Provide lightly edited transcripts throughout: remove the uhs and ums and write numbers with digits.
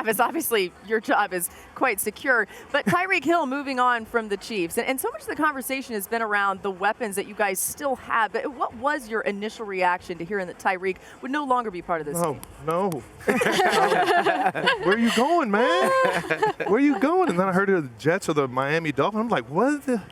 Travis, obviously your job is quite secure. But Tyreek Hill moving on from the Chiefs, and so much of the conversation has been around the weapons that you guys still have. But what was your initial reaction to hearing that Tyreek would no longer be part of this team? No. Where are you going, man? Where are you going? And then I heard of the Jets or the Miami Dolphins. I'm like, what the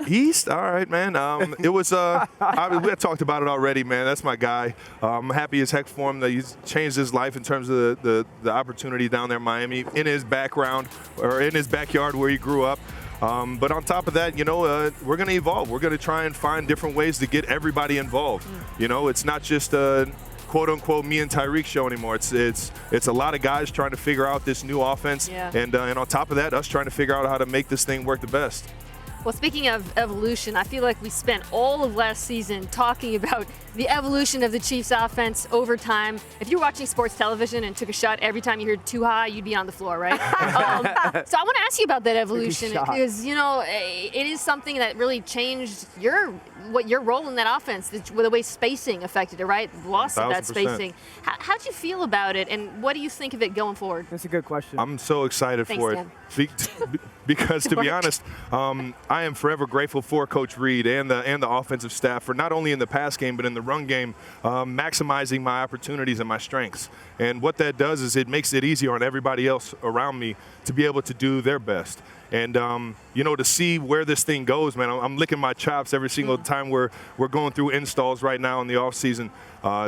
East? All right, man. It was, we had talked about it already, man. That's my guy. I'm happy as heck for him that he's changed his life in terms of the opportunity down there in Miami, in his background or in his backyard where he grew up. But on top of that, we're going to evolve. We're going to try and find different ways to get everybody involved. It's not just quote unquote me and Tyreek show anymore. It's a lot of guys trying to figure out this new offense, and on top of that, us trying to figure out how to make this thing work the best. Well, speaking of evolution, I feel like we spent all of last season talking about the evolution of the Chiefs offense over time. If you were watching sports television and took a shot every time you heard too high, you'd be on the floor, right? So I want to ask you about that evolution because, it is something that really changed your role in that offense, the way spacing affected it, right? The loss of that spacing. How'd you feel about it, and what do you think of it going forward? That's a good question. I'm so excited for it. Because to be honest, I am forever grateful for Coach Reed and the offensive staff for not only in the pass game but in the run game maximizing my opportunities and my strengths. And what that does is it makes it easier on everybody else around me to be able to do their best. And, to see where this thing goes, man, I'm licking my chops every single time we're going through installs right now in the offseason.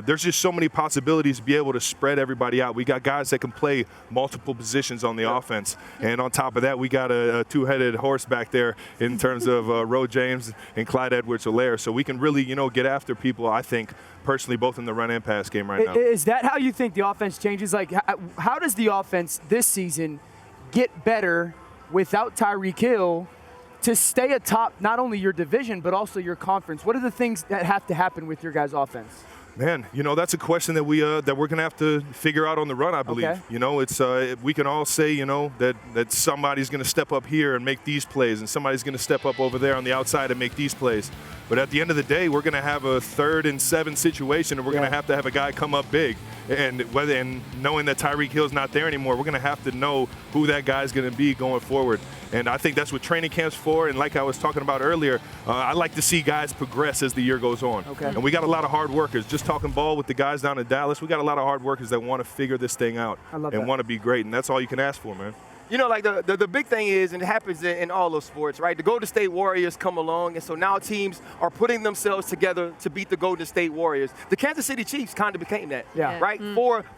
There's just so many possibilities to be able to spread everybody out. We got guys that can play multiple positions on the offense. And on top of that, we got a two-headed horse back there in terms of Ro James and Clyde Edwards-Helaire. So we can really, get after people, I think, personally, both in the run and pass game right now. Is that how you think the offense changes? Like, how does the offense this season get better without Tyreek Hill to stay atop not only your division but also your conference? What are the things that have to happen with your guys' offense? Man, that's a question that we're gonna have to figure out on the run, I believe. Okay. It's we can all say, that somebody's gonna step up here and make these plays, and somebody's gonna step up over there on the outside and make these plays. But at the end of the day, we're gonna have a 3rd and 7 situation, and we're gonna have to have a guy come up big. And knowing that Tyreek Hill's not there anymore, we're gonna have to know who that guy's gonna be going forward. And I think that's what training camp's for. And like I was talking about earlier, I like to see guys progress as the year goes on. Okay. And we got a lot of hard workers. Just talking ball with the guys down in Dallas, we got a lot of hard workers that want to figure this thing out and want to be great. And that's all you can ask for, man. Like the big thing is, and it happens in all of sports, right? The Golden State Warriors come along, and so now teams are putting themselves together to beat the Golden State Warriors. The Kansas City Chiefs kind of became that, right?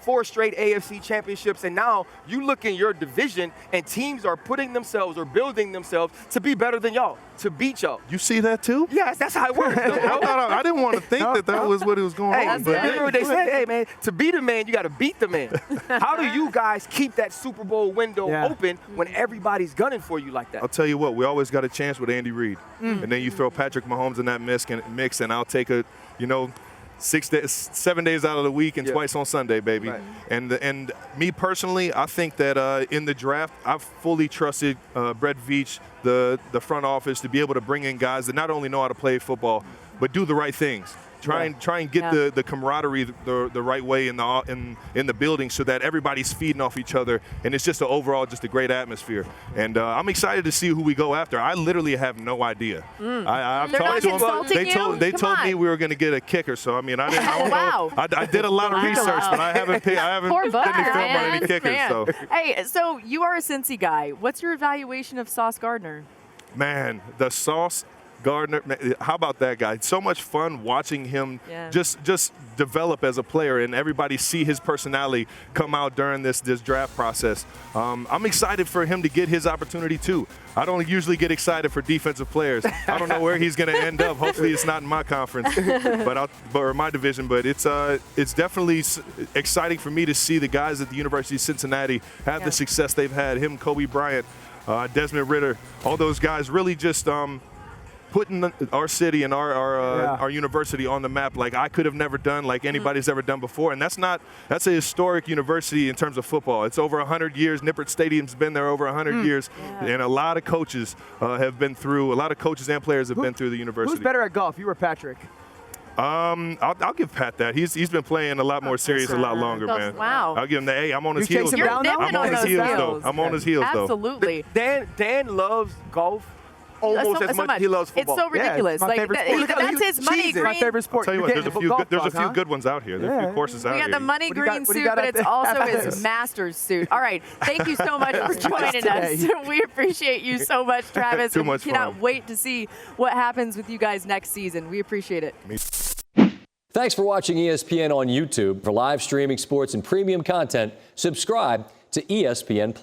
Four straight AFC championships, and now you look in your division, and teams are putting themselves or building themselves to be better than y'all, to beat y'all. You see that too? Yes, that's how it works. I didn't want to think that was what was going on. But remember what they said, hey, man, to beat a man, you got to beat the man. How do you guys keep that Super Bowl window open when everybody's gunning for you like that? I'll tell you what, we always got a chance with Andy Reid. And then you throw Patrick Mahomes in that mix, and I'll take 7 days out of the week and twice on Sunday, baby. Right. And me personally, I think that in the draft, I've fully trusted Brett Veach, the front office, to be able to bring in guys that not only know how to play football, but do the right things. Try and get the camaraderie the right way in the building so that everybody's feeding off each other, and it's just a great atmosphere. And I'm excited to see who we go after. I literally have no idea. I've talked to them. They told me we were going to get a kicker. So I mean, I don't know. I did a lot of research, but I haven't done any film on any kickers. So. Hey, so you are a Cincy guy. What's your evaluation of Sauce Gardner? Man, the Sauce Gardner, how about that guy? It's so much fun watching him just develop as a player, and everybody see his personality come out during this draft process. I'm excited for him to get his opportunity too. I don't usually get excited for defensive players. I don't know where he's going to end up. Hopefully it's not in my conference, or my division. But it's definitely exciting for me to see the guys at the University of Cincinnati have the success they've had. Him, Kobe Bryant, Desmond Ridder, all those guys really just putting our city and our university on the map like I could have never done, like anybody's ever done before. And that's a historic university in terms of football. It's over 100 years. Nippert Stadium's been there over 100 years. And a lot of coaches have been through, a lot of coaches and players have been through the university. Who's better at golf, you or Patrick? I'll give Pat that. He's been playing a lot more serious, a lot longer, man. Wow. I'll give him the A. I'm on his heels. You're nipping I'm on his heels, though. I'm on his heels, though. Absolutely. Dan loves golf almost as much as he loves football. It's so ridiculous. Yeah, it's my favorite sport. That's his money green. My favorite sport. I'll tell you what, there's a few good ones out here. There are a few courses out We here. got the money green suit, but it's also his master's suit. All right. Thank you so much for joining us. We appreciate you so much, Travis. Too much fun. We cannot wait to see what happens with you guys next season. We appreciate it. Thanks for watching ESPN on YouTube. For live streaming sports and premium content, subscribe to ESPN+.